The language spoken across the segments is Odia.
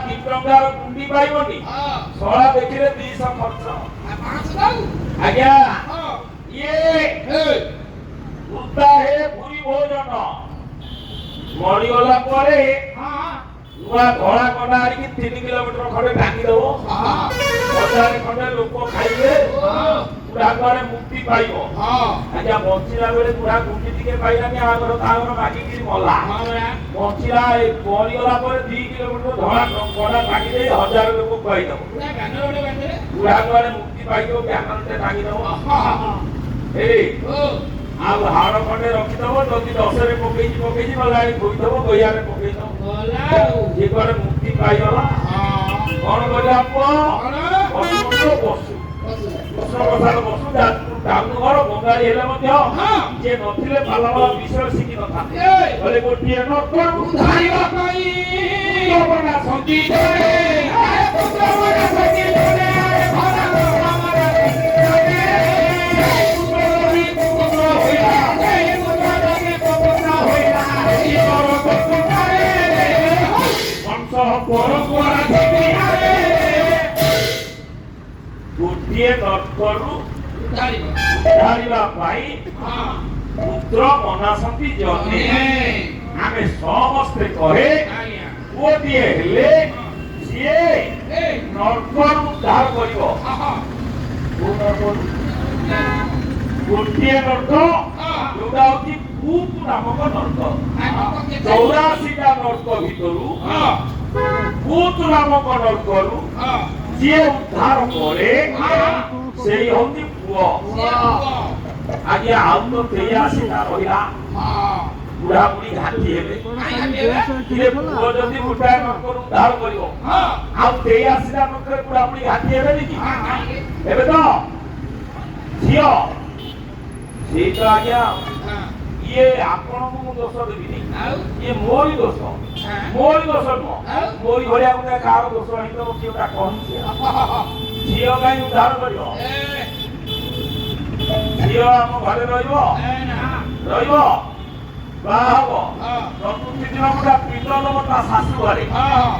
2 ଟଙ୍କାର ଗୁଣ୍ଡି ପାଇବନି ଶଳା ଦେଖିଲେ 200 ଖର୍ଚ୍ଚ 500 ଦାଉ ଆଜ୍ଞା ହଁ ଇଏ ଉର୍ଦ୍ଦା ହେ ଭୁରି ଭୋଜନ ମରିଗଲା ପରେ ହଁ ନୂଆ ଧଳା କଣ୍ଡା ଆଣିକି 3 କିଲୋମିଟର ଖଣ୍ଡେ ଟାଙ୍ଗି ଦବ 1000 ଖଣ୍ଡେ ଲୋକ ଖାଇବେ ବୁଢା ଘରେ ମୁକ୍ତି ପାଇବ ଆଜ୍ଞା ବଞ୍ଚିଲା ବେଳେ ବୁଢା ଗୁଣ୍ଡି ଟିକେ ପାଇଲାନି ଆଗର ତାଗର ମାଗିକି ମଲା ବଞ୍ଚିଲା ମରିଗଲା ପରେ 2 କିଲୋମିଟର ଧଳା କଣ୍ଡା ଟାଙ୍ଗି ଦେଇ 1000 ଲୋକ ଖୁଆଇଦବ ବୁଢା ଘରେ ମୁକ୍ତି ପାଇବ ବ୍ୟାନରଟେ ଟାଙ୍ଗି ଦବ ଏଇ ଆଉ ହାଡ଼ ଖଣ୍ଡେ ରଖିଦବ ଯଦି 10ରେ ପକେଇଛି ଗଲାଣି ଖୋଇଦବ ଗଇଆରେ ପକେଇଦବ ଯିଏ କୁଆଡେ ମୁକ୍ତି ପାଇଗଲା କଣ କରିବା ପୁଅ ବସୁ କୃଷ୍ଣପ୍ରସାଦ ବସୁ ଟାଉନ ଘର ବଙ୍ଗାଳୀ ହେଲେ ମଧ୍ୟ ଯିଏ ନଥିଲେ ଭଲ ଭଲ ବିଷୟ ଶିଖି ନଥାନ୍ତି କହିଲେ ଗୋଟିଏ ନକରୁ ଧାରିବା ପାଇଁ ଗୋଟିଏ ନର୍କରୁ ଉଦ୍ଧାରିବା ପାଇଁ ପୁତ୍ର ମନାସନ୍ତି ଜନେ ଆମେ ସମସ୍ତେ କହେ ପୁଅଟିଏ ହେଲେ ସିଏ ନର୍କରୁ ଉଦ୍ଧାର କରିବ ଗୋଟିଏ ନର୍କ ଯୋଉଟା ହଉଛି ପୁତ ନାମକ ନର୍କ 84ଟା ନର୍କ ଭିତରୁ ପୁତ ନାମକ ନର୍କରୁ ଯିଏ ଉଦ୍ଧାର କରେ ସେଇ ହଉଛି ପୁଅ ଆଜ୍ଞା ଆଉ ତ 83ଟା ରହିଲା ବୁଢା ବୁଢୀ ଘାଟି ହେବେ ପୁଅ ଯଦି ଗୋଟାଏ ନର୍କରୁ ଉଦ୍ଧାର କରିବ ଆଉ 83ଟା ନର୍କରେ ବୁଢା ବୁଢୀ ଘାଟି ହେବେନି କି ଏବେ ତ ଝିଅ ସେଇ ତ ଆଜ୍ଞା ଇଏ ଆପଣଙ୍କୁ ମୁଁ ଦୋଷ ଦେବିନି ଇଏ ମୋରି ଦୋଷ ନୁହଁ ମୋରି ଭଳିଆ ଗୋଟେ କାହାର ଦୋଷ ହେଇଥିବ କିଏ ଗୋଟା କହିଛି ଝିଅ କାହିଁ ଉଦ୍ଧାର କରିବ ଝିଅ ଆମ ଘରେ ରହିବ ବାହା ହବ ଚତୁର୍ଥୀ ଦିନ ଗୋଟେ ପିଣ୍ଡ ଦବ ତା ଶାଶୁ ଘରେ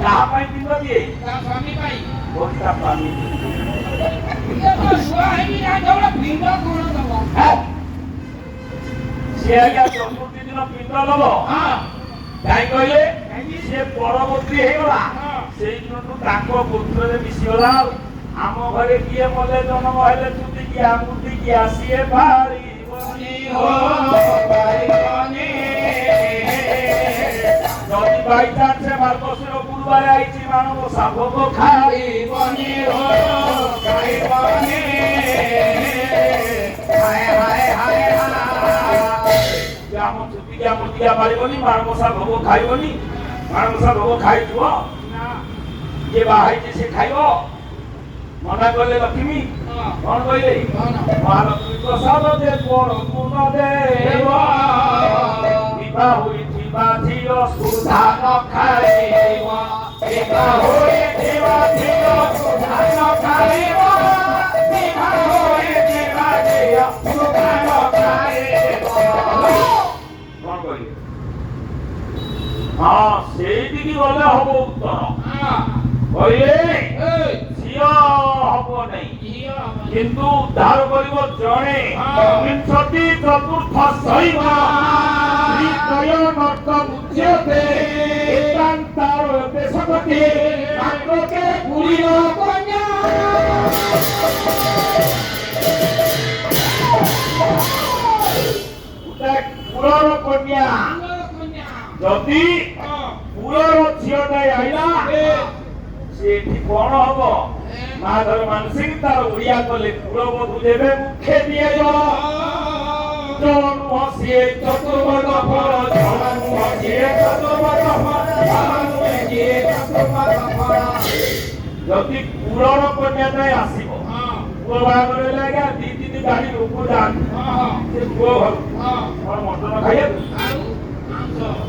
ଯାହା ପାଇଁ ପିଣ୍ଡ ଦିଏ ତା ସ୍ୱାମୀ ସିଏ ଆଜ୍ଞା ଚତୁର୍ଥୀ ଦିନ ପିଣ୍ଡ ଦବ କାହିଁ କହିଲେ ସିଏ ପରବର୍ତ୍ତୀ ହେଇଗଲା ସେଇ ଦିନଠୁ ତାଙ୍କ ଗୋତ୍ରରେ ମିଶିଗଲା ଆମ ଘରେ କିଏ ମଲେ ଜନ୍ମ ହେଲେ ଚୁଟି କିଆ ମୁଦି କିଆ ସିଏ ପାରିବନି ଯଦି ବାଇଚାନ୍ସ ମାର୍ଗଶିର ଗୁରୁବାର ଆଇଛି ମାଣବସା ଭୋଗ ଖାଇବନି ଆମ ଚୁଟିକିଆ ମୁଦିକିଆ ପାରିବନି ମାଣବସା ଭୋଗ ଖାଇବନି ମାଣବସା ଭୋଗ ଖାଇଥିବ ଯିଏ ବାହା ହେଇଛି ସେ ଖାଇବ ମନା କଲେ ଲକ୍ଷ୍ମୀ କଣ କହିଲେ ମହାଲକ୍ଷ୍ମୀ ପ୍ରସାଦ ଯେ ପରକୁ ନ ଦେବ ବିବାହ ହୋଇଥିବା ଝିଅ ସୁଧା ନ ଖାଇବ ବିବାହ ହୋଇଥିବା ଝିଅ ସୁଧା ନ ଖାଇବ ବିବାହ ହୋଇଥିବା ଝିଅ ସୁଧା ନ ଖାଇବ କଣ କହିଲେ ହଁ ସେଇଠିକି ଗଲେ ହବ ଉତ୍ତର କହିଲେ ଝିଅ ହବ ନାହିଁ କିନ୍ତୁ ଉଦ୍ଧାର କରିବ ଜଣେ ବିଂଶତି ଚତୁର୍ଥ ଶୈବ ନର୍କ ମୁଚ୍ୟତେ ଏକାନ୍ତାର ଦେଶପତି ମାତ୍ରକେ ପୁରୀର କନ୍ୟା ପୁରର କନ୍ୟା ଯଦି ପୁରର ଝିଅଟା ଆଇଲା ସେଠି କଣ ହବ ମାଧର ମାନସିଂ ତାର ଓଡିଆ କଲେ ପୁରବଧୂ ଦେବେ ମୁଖେ ଦିଏ ଜଳ ନୁହ ସିଏ ଚତୁର୍ଭୁଜ ଫଳ ଜଳ ନୁହ ସିଏ ଚତୁର୍ଭୁଜ ଫଳ ଯଦି ପୁରର କନ୍ୟାଟା ଆସିବ ପୁଅ ବାହାଘର ହେଲେ ଆଜ୍ଞା 2-3 ଗାଡି ଲୋକ ଯାଆନ୍ତି ସେ ପୁଅ ଘରୁ କଣ ମଟନ ଖାଇବାକୁ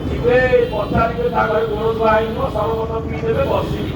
ଯିବେ ପଚାରିବେ ତା ଘରେ ଗୋଳ ଧୁଆ ହେଇଯିବ ସରବତ ପିଇଦେବେ ବସିବି